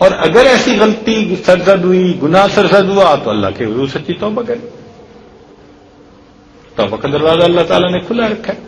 اور اگر ایسی غلطی سرزد ہوئی، گناہ سرزد ہوا، تو اللہ کے حضور سچی توبہ کرے. توبہ کا دروازہ اللہ تعالیٰ نے کھلا رکھا ہے.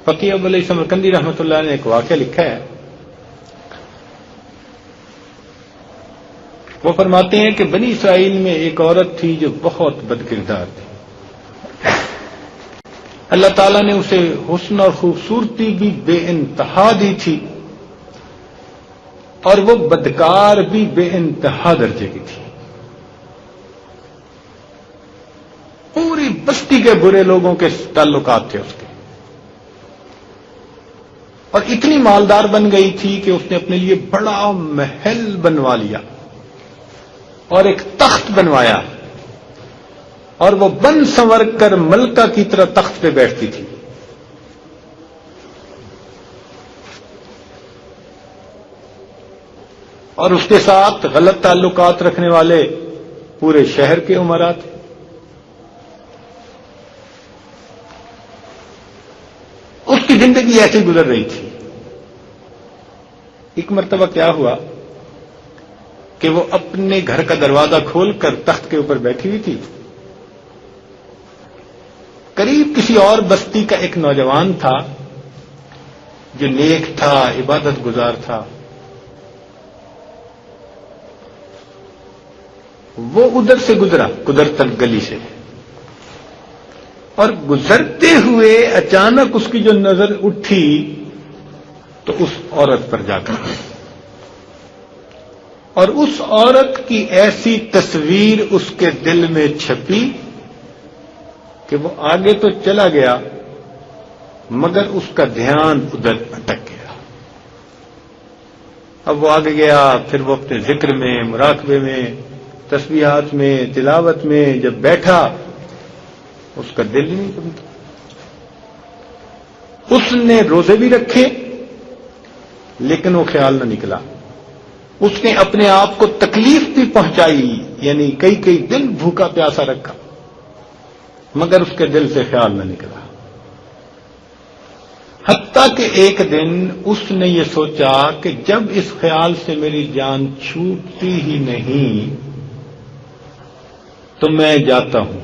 فقیہ ابو علی سمرقندی رحمۃ اللہ نے ایک واقعہ لکھا ہے. وہ فرماتے ہیں کہ بنی اسرائیل میں ایک عورت تھی جو بہت بد کردار تھی. اللہ تعالیٰ نے اسے حسن اور خوبصورتی بھی بے انتہا دی تھی، اور وہ بدکار بھی بے انتہا درجے کی تھی. پوری بستی کے برے لوگوں کے تعلقات تھے اس کے، اور اتنی مالدار بن گئی تھی کہ اس نے اپنے لیے بڑا محل بنوا لیا اور ایک تخت بنوایا، اور وہ بن سنور کر ملکہ کی طرح تخت پہ بیٹھتی تھی. اور اس کے ساتھ غلط تعلقات رکھنے والے پورے شہر کے امراء تھے. اس کی زندگی ایسی گزر رہی تھی. ایک مرتبہ کیا ہوا کہ وہ اپنے گھر کا دروازہ کھول کر تخت کے اوپر بیٹھی ہوئی تھی. قریب کسی اور بستی کا ایک نوجوان تھا جو نیک تھا، عبادت گزار تھا. وہ ادھر سے گزرا قدرتن گلی سے، اور گزرتے ہوئے اچانک اس کی جو نظر اٹھی تو اس عورت پر جا کر، اور اس عورت کی ایسی تصویر اس کے دل میں چھپی کہ وہ آگے تو چلا گیا مگر اس کا دھیان ادھر اٹک گیا. اب وہ آگے گیا، پھر وہ اپنے ذکر میں، مراقبے میں، تسبیحات میں، تلاوت میں جب بیٹھا اس کا دل ہی نہیں سنتا. اس نے روزے بھی رکھے لیکن وہ خیال نہ نکلا. اس نے اپنے آپ کو تکلیف بھی پہنچائی، یعنی کئی دن بھوکا پیاسا رکھا مگر اس کے دل سے خیال نہ نکلا. حتیٰ کہ ایک دن اس نے یہ سوچا کہ جب اس خیال سے میری جان چھوٹتی ہی نہیں تو میں جاتا ہوں.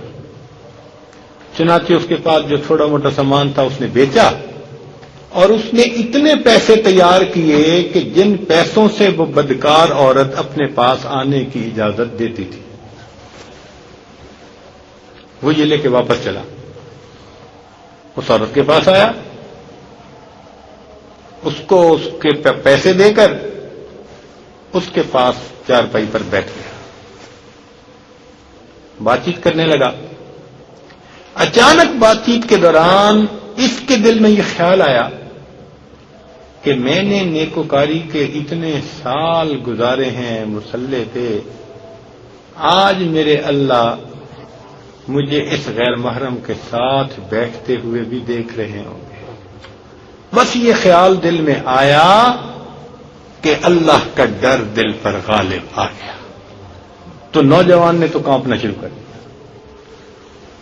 چنانچہ اس کے پاس جو تھوڑا موٹا سامان تھا اس نے بیچا، اور اس نے اتنے پیسے تیار کیے کہ جن پیسوں سے وہ بدکار عورت اپنے پاس آنے کی اجازت دیتی تھی وہ یہ لے کے واپس چلا. اس عورت کے پاس آیا، اس کو اس کے پیسے دے کر اس کے پاس چارپائی پر بیٹھ گیا، بات چیت کرنے لگا. اچانک بات چیت کے دوران اس کے دل میں یہ خیال آیا کہ میں نے نیکوکاری کے اتنے سال گزارے ہیں مصلے پہ، آج میرے اللہ مجھے اس غیر محرم کے ساتھ بیٹھتے ہوئے بھی دیکھ رہے ہوں گے. بس یہ خیال دل میں آیا کہ اللہ کا ڈر دل پر غالب آ گیا. تو نوجوان نے تو کانپنا شروع کر دیا.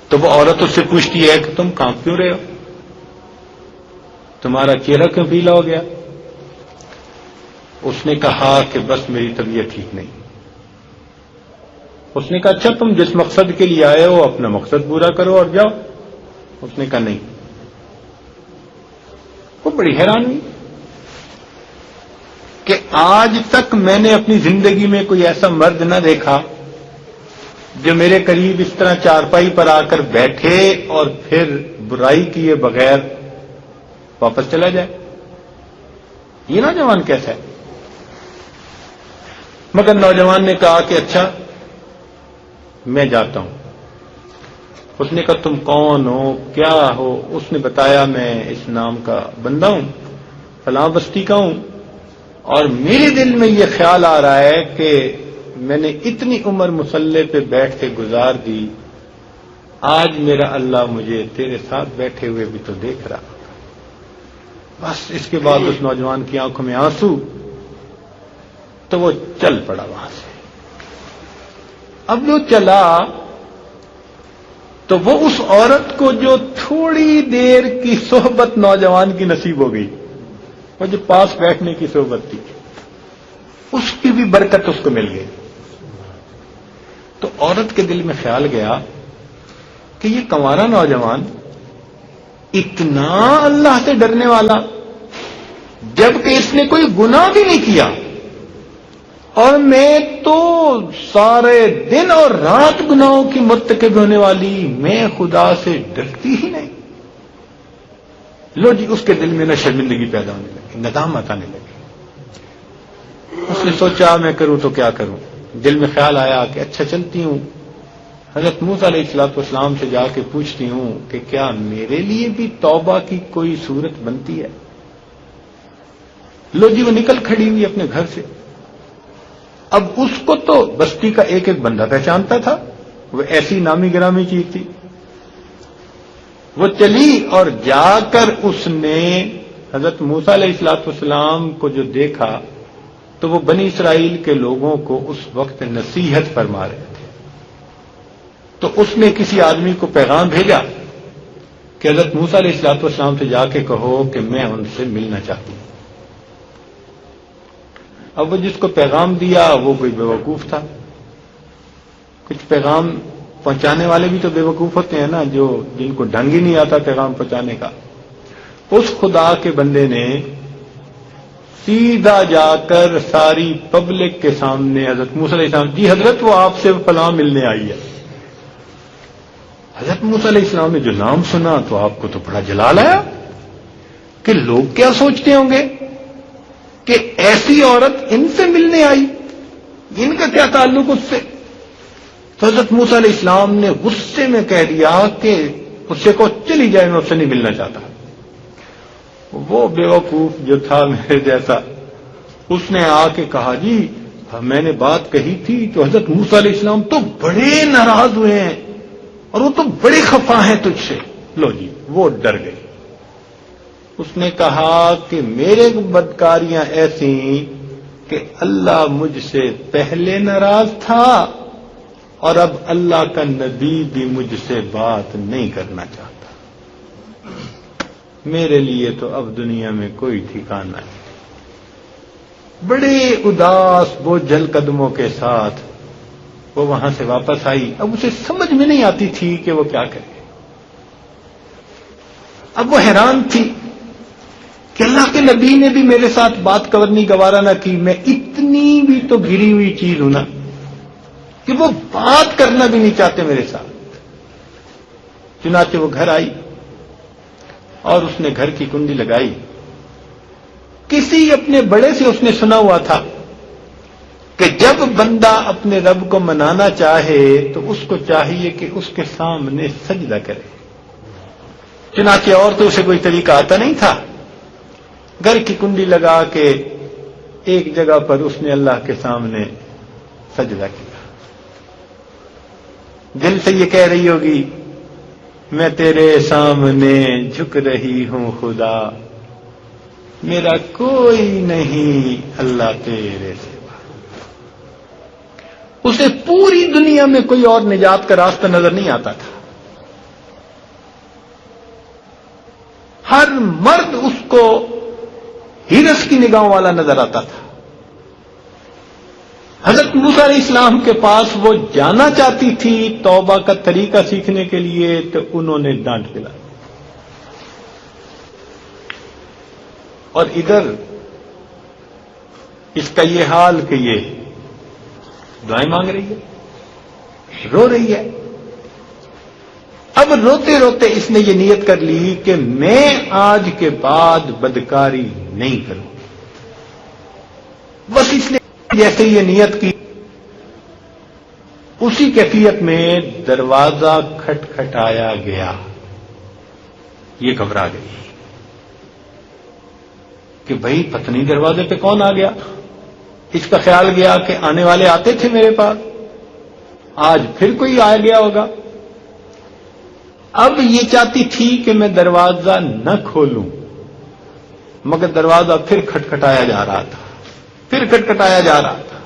تو وہ عورت اس سے پوچھتی ہے کہ تم کانپ کیوں رہے ہو، تمہارا چہرہ کیوں پیلا ہو گیا؟ اس نے کہا کہ بس میری طبیعت ٹھیک نہیں. اس نے کہا اچھا تم جس مقصد کے لیے آئے ہو اپنا مقصد پورا کرو اور جاؤ. اس نے کہا نہیں. وہ بڑی حیران ہوئی کہ آج تک میں نے اپنی زندگی میں کوئی ایسا مرد نہ دیکھا جو میرے قریب اس طرح چارپائی پر آ کر بیٹھے اور پھر برائی کیے بغیر واپس چلا جائے. یہ نوجوان کیسا ہے؟ مگر نوجوان نے کہا کہ اچھا میں جاتا ہوں. اس نے کہا تم کون ہو، کیا ہو؟ اس نے بتایا میں اس نام کا بندہ ہوں، فلاں بستی کا ہوں، اور میرے دل میں یہ خیال آ رہا ہے کہ میں نے اتنی عمر مصلے پہ بیٹھ کے گزار دی، آج میرا اللہ مجھے تیرے ساتھ بیٹھے ہوئے بھی تو دیکھ رہا. بس اس کے بعد اس نوجوان کی آنکھوں میں آنسو، تو وہ چل پڑا وہاں سے. اب جو چلا تو وہ اس عورت کو جو تھوڑی دیر کی صحبت نوجوان کی نصیب ہو گئی وہ جو پاس بیٹھنے کی صحبت تھی اس کی بھی برکت اس کو مل گئی. تو عورت کے دل میں خیال گیا کہ یہ کنوارا نوجوان اتنا اللہ سے ڈرنے والا، جبکہ اس نے کوئی گناہ بھی نہیں کیا، اور میں تو سارے دن اور رات گناہوں کی مرتکب ہونے والی، میں خدا سے ڈرتی ہی نہیں. لو جی، اس کے دل میں نہ شرمندگی پیدا ہونے لگی، ندامت آنے لگی. اس نے سوچا میں کروں تو کیا کروں. دل میں خیال آیا کہ اچھا چلتی ہوں، حضرت موسیٰ علیہ الصلوۃ والسلام سے جا کے پوچھتی ہوں کہ کیا میرے لیے بھی توبہ کی کوئی صورت بنتی ہے. لو جی، وہ نکل کھڑی ہوئی اپنے گھر سے. اب اس کو تو بستی کا ایک ایک بندہ پہچانتا تھا، وہ ایسی نامی گرامی چیز تھی. وہ چلی اور جا کر اس نے حضرت موسیٰ علیہ الصلوۃ والسلام کو جو دیکھا تو وہ بنی اسرائیل کے لوگوں کو اس وقت نصیحت فرما رہے تھے. تو اس نے کسی آدمی کو پیغام بھیجا کہ حضرت موسیٰ علیہ الصلوۃ والسلام سے جا کے کہو کہ میں ان سے ملنا چاہتی ہوں. اب وہ جس کو پیغام دیا وہ کوئی بیوقوف تھا. کچھ پیغام پہنچانے والے بھی تو بیوقوف ہوتے ہیں نا، جو جن کو ڈھنگ ہی نہیں آتا پیغام پہنچانے کا. اس خدا کے بندے نے سیدھا جا کر ساری پبلک کے سامنے حضرت موسیٰ علیہ السلام، جی حضرت وہ آپ سے فلاں ملنے آئی ہے. حضرت موسیٰ علیہ السلام نے جو نام سنا تو آپ کو تو بڑا جلال آیا کہ لوگ کیا سوچتے ہوں گے کہ ایسی عورت ان سے ملنے آئی، ان کا کیا تعلق اس سے. تو حضرت موسیٰ علیہ السلام نے غصے میں کہہ دیا کہ اس سے کو چلی جائے، میں اس سے نہیں ملنا چاہتا. وہ بیوقوف جو تھا میرے جیسا، اس نے آ کے کہا جی میں نے بات کہی تھی تو حضرت موسیٰ علیہ السلام تو بڑے ناراض ہوئے ہیں اور وہ تو بڑے خفا ہیں تجھ سے. لو جی، وہ ڈر گئی. اس نے کہا کہ میرے بدکاریاں ایسی کہ اللہ مجھ سے پہلے ناراض تھا اور اب اللہ کا نبی بھی مجھ سے بات نہیں کرنا چاہتا. میرے لیے تو اب دنیا میں کوئی ٹھکانہ نہیں. بڑے اداس بوجھل قدموں کے ساتھ وہ وہاں سے واپس آئی. اب اسے سمجھ میں نہیں آتی تھی کہ وہ کیا کرے. اب وہ حیران تھی کہ اللہ کے نبی نے بھی میرے ساتھ بات کرنی گوارا نہ کی. میں اتنی بھی تو گری ہوئی چیز ہوں نا کہ وہ بات کرنا بھی نہیں چاہتے میرے ساتھ. چنانچہ وہ گھر آئی اور اس نے گھر کی کنڈی لگائی. کسی اپنے بڑے سے اس نے سنا ہوا تھا کہ جب بندہ اپنے رب کو منانا چاہے تو اس کو چاہیے کہ اس کے سامنے سجدہ کرے. چنانچہ اور تو اسے کوئی طریقہ آتا نہیں تھا. گھر کی کنڈی لگا کے ایک جگہ پر اس نے اللہ کے سامنے سجدہ کیا. دل سے یہ کہہ رہی ہوگی میں تیرے سامنے جھک رہی ہوں خدا، میرا کوئی نہیں اللہ تیرے سوا. اسے پوری دنیا میں کوئی اور نجات کا راستہ نظر نہیں آتا تھا. ہر مرد اس کو ہرس کی نگاہوں والا نظر آتا تھا. حضرت موسیٰ علیہ السلام کے پاس وہ جانا چاہتی تھی توبہ کا طریقہ سیکھنے کے لیے تو انہوں نے ڈانٹ دلا. اور ادھر اس کا یہ حال کہ یہ دعائیں مانگ رہی ہے، رو رہی ہے. اب روتے روتے اس نے یہ نیت کر لی کہ میں آج کے بعد بدکاری نہیں کروں. بس اس نے جیسے یہ نیت کی اسی کیفیت میں دروازہ کھٹکھٹایا گیا. یہ گھبرا گئی کہ بھئی پتہ نہیں دروازے پہ کون آ گیا. اس کا خیال گیا کہ آنے والے آتے تھے میرے پاس، آج پھر کوئی آ گیا ہوگا. اب یہ چاہتی تھی کہ میں دروازہ نہ کھولوں، مگر دروازہ پھر کھٹکھٹایا جا رہا تھا، پھر کھٹکھٹایا جا رہا تھا.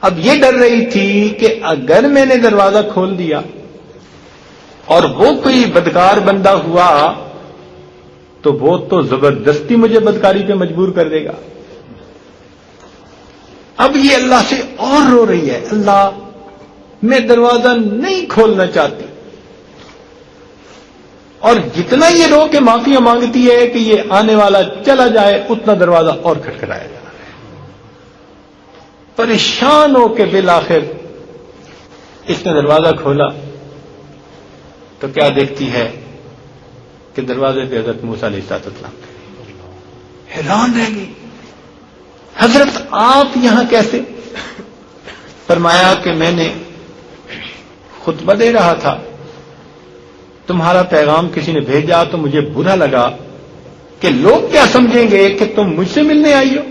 اب یہ ڈر رہی تھی کہ اگر میں نے دروازہ کھول دیا اور وہ کوئی بدکار بندہ ہوا تو وہ تو زبردستی مجھے بدکاری پہ مجبور کر دے گا. اب یہ اللہ سے اور رو رہی ہے، اللہ میں دروازہ نہیں کھولنا چاہتی. اور جتنا یہ رو کے معافیاں مانگتی ہے کہ یہ آنے والا چلا جائے، اتنا دروازہ اور کھٹکھٹایا جا رہا ہے. پریشان ہو کے بالآخر اس نے دروازہ کھولا تو کیا دیکھتی ہے کہ دروازے پہ حضرت موسیٰ علیہ السلام. حیران رہ گئی، حضرت آپ یہاں کیسے؟ فرمایا کہ میں نے خطبہ دے رہا تھا، تمہارا پیغام کسی نے بھیجا تو مجھے برا لگا کہ لوگ کیا سمجھیں گے کہ تم مجھ سے ملنے آئی ہو.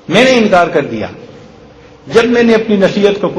میں نے انکار کر دیا. جب میں نے اپنی نصیحت کو